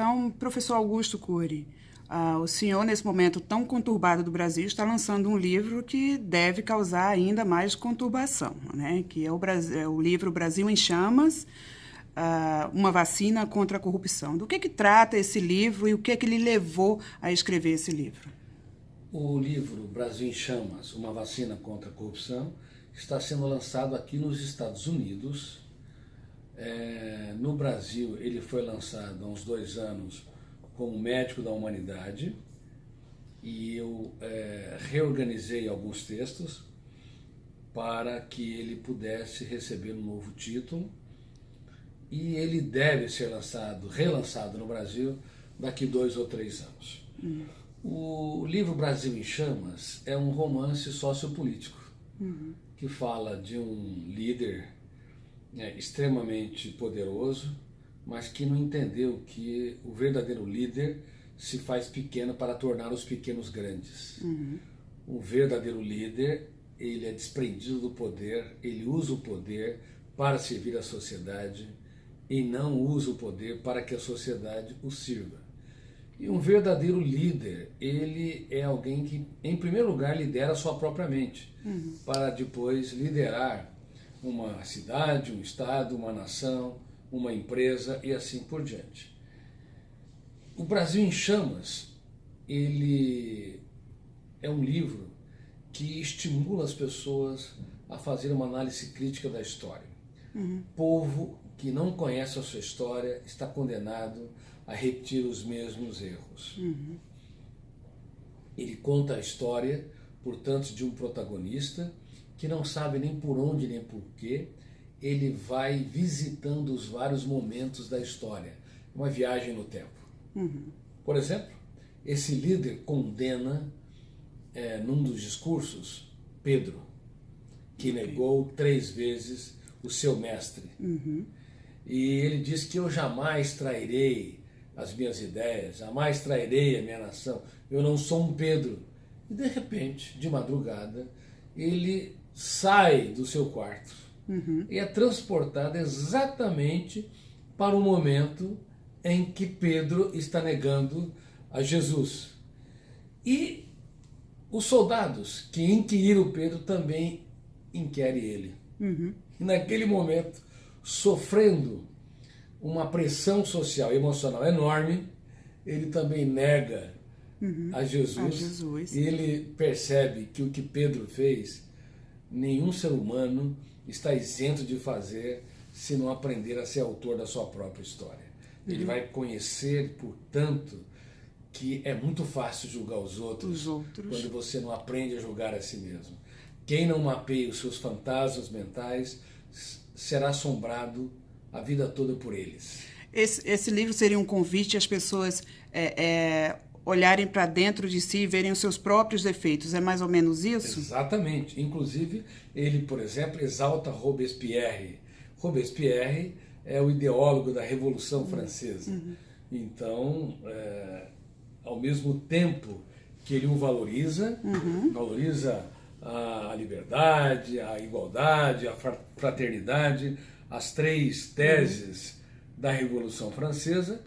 Então, professor Augusto Cury, o senhor, nesse momento tão conturbado do Brasil, está lançando um livro que deve causar ainda mais conturbação, né? Que é o livro Brasil em Chamas, uma vacina contra a corrupção. Do que trata esse livro e o que lhe levou a escrever esse livro? O livro Brasil em Chamas, uma vacina contra a corrupção, está sendo lançado aqui nos Estados Unidos. No Brasil, ele foi lançado há uns 2 anos como Médico da Humanidade, e eu reorganizei alguns textos para que ele pudesse receber um novo título, e ele deve ser relançado no Brasil daqui 2 ou 3 anos. O livro Brasil em Chamas é um romance sociopolítico que fala de um líder extremamente poderoso, mas que não entendeu que o verdadeiro líder se faz pequeno para tornar os pequenos grandes. O verdadeiro líder, ele é desprendido do poder, ele usa o poder para servir a sociedade e não usa o poder para que a sociedade o sirva. E um verdadeiro líder, ele é alguém que, em primeiro lugar, lidera a sua própria mente, para depois liderar uma cidade, um estado, uma nação, uma empresa e assim por diante. O Brasil em Chamas, ele é um livro que estimula as pessoas a fazer uma análise crítica da história. Povo que não conhece a sua história está condenado a repetir os mesmos erros. Ele conta a história, portanto, de um protagonista que não sabe nem por onde nem por quê. Ele vai visitando os vários momentos da história, uma viagem no tempo. Por exemplo, esse líder condena, num dos discursos, Pedro, que negou 3 vezes o seu mestre. E ele diz que eu jamais trairei as minhas ideias, jamais trairei a minha nação, eu não sou um Pedro. E de repente, de madrugada, ele sai do seu quarto e é transportado exatamente para o momento em que Pedro está negando a Jesus. E os soldados que inquiriram Pedro também inquirem ele. E naquele momento, sofrendo uma pressão social e emocional enorme, ele também nega a Jesus. E ele percebe que o que Pedro fez, nenhum ser humano está isento de fazer se não aprender a ser autor da sua própria história. Ele vai conhecer, portanto, que é muito fácil julgar os outros quando você não aprende a julgar a si mesmo. Quem não mapeia os seus fantasmas mentais será assombrado a vida toda por eles. Esse livro seria um convite às pessoas olharem para dentro de si e verem os seus próprios defeitos. É mais ou menos isso? Exatamente. Inclusive, ele, por exemplo, exalta Robespierre. Robespierre é o ideólogo da Revolução Francesa. Então, ao mesmo tempo que ele o valoriza, valoriza a liberdade, a igualdade, a fraternidade, as 3 teses da Revolução Francesa,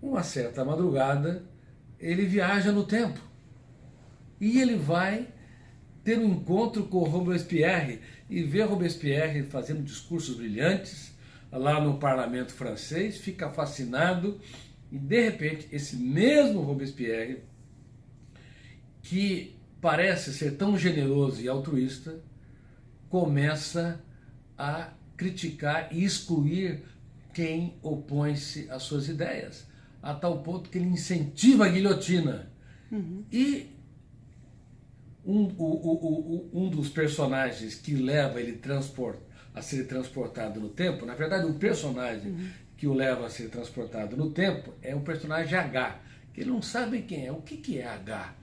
uma certa madrugada, ele viaja no tempo. E ele vai ter um encontro com Robespierre e vê Robespierre fazendo discursos brilhantes lá no parlamento francês, fica fascinado e, de repente, esse mesmo Robespierre, que parece ser tão generoso e altruísta, começa a criticar e excluir quem opõe-se às suas ideias, a tal ponto que ele incentiva a guilhotina. E um dos personagens que leva ele a ser transportado no tempo, na verdade o personagem que o leva a ser transportado no tempo é o personagem H, que ele não sabe quem é, o que é H,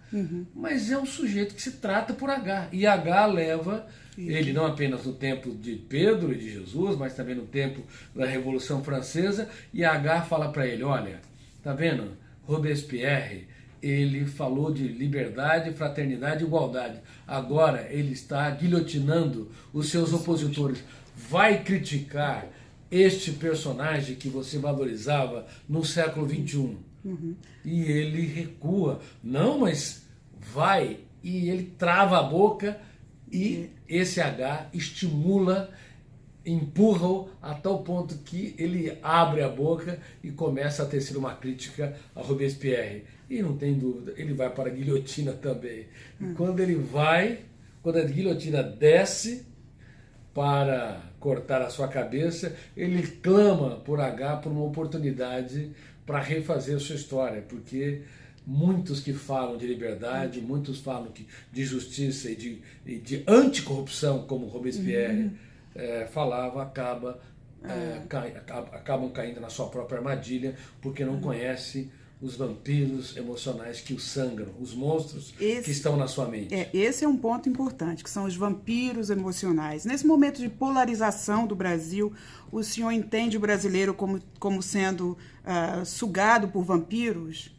mas é um sujeito que se trata por H, e H leva ele não apenas no tempo de Pedro e de Jesus, mas também no tempo da Revolução Francesa, e H fala para ele, olha, tá vendo, Robespierre, ele falou de liberdade, fraternidade e igualdade. Agora ele está guilhotinando os seus opositores. Vai criticar este personagem que você valorizava no século XXI. E ele recua. Não, mas vai. E ele trava a boca e esse H estimula, empurra-o a tal ponto que ele abre a boca e começa a tecer uma crítica a Robespierre. E não tem dúvida, ele vai para a guilhotina também. E quando a guilhotina desce para cortar a sua cabeça, ele clama por H por uma oportunidade para refazer a sua história, porque muitos que falam de liberdade, muitos falam de justiça e de anticorrupção, como Robespierre falava, acabam caindo na sua própria armadilha, porque não conhece os vampiros emocionais que o sangram, os monstros que estão na sua mente. Esse é um ponto importante, que são os vampiros emocionais. Nesse momento de polarização do Brasil, o senhor entende o brasileiro como sendo sugado por vampiros?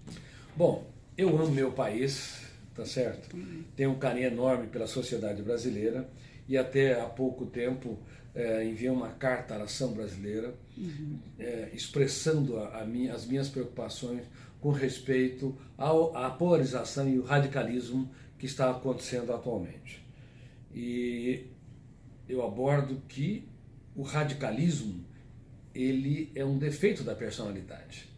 Bom, eu amo meu país, tá certo? Tenho um carinho enorme pela sociedade brasileira e até há pouco tempo enviei uma carta à nação brasileira expressando as minhas preocupações com respeito à polarização e o radicalismo que está acontecendo atualmente. E eu abordo que o radicalismo ele é um defeito da personalidade.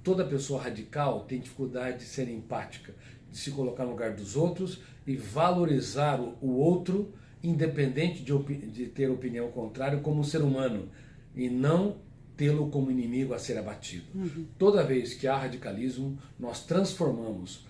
Toda pessoa radical tem dificuldade de ser empática, de se colocar no lugar dos outros e valorizar o outro, independente de ter opinião contrária, como um ser humano, e não tê-lo como inimigo a ser abatido. Toda vez que há radicalismo, nós transformamos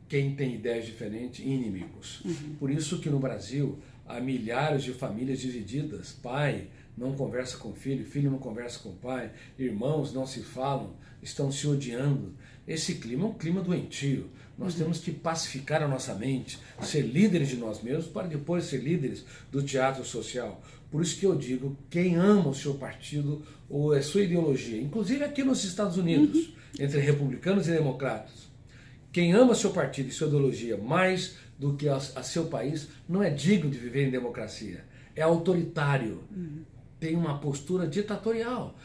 quem tem ideias diferentes em inimigos. Por isso que no Brasil há milhares de famílias divididas, pai não conversa com filho, filho não conversa com pai, irmãos não se falam, estão se odiando. Esse clima é um clima doentio. Nós temos que pacificar a nossa mente, ser líderes de nós mesmos para depois ser líderes do teatro social. Por isso que eu digo, quem ama o seu partido ou a sua ideologia, inclusive aqui nos Estados Unidos, entre republicanos e democratas, quem ama seu partido e sua ideologia mais do que a seu país, não é digno de viver em democracia. É autoritário. Tem uma postura ditatorial.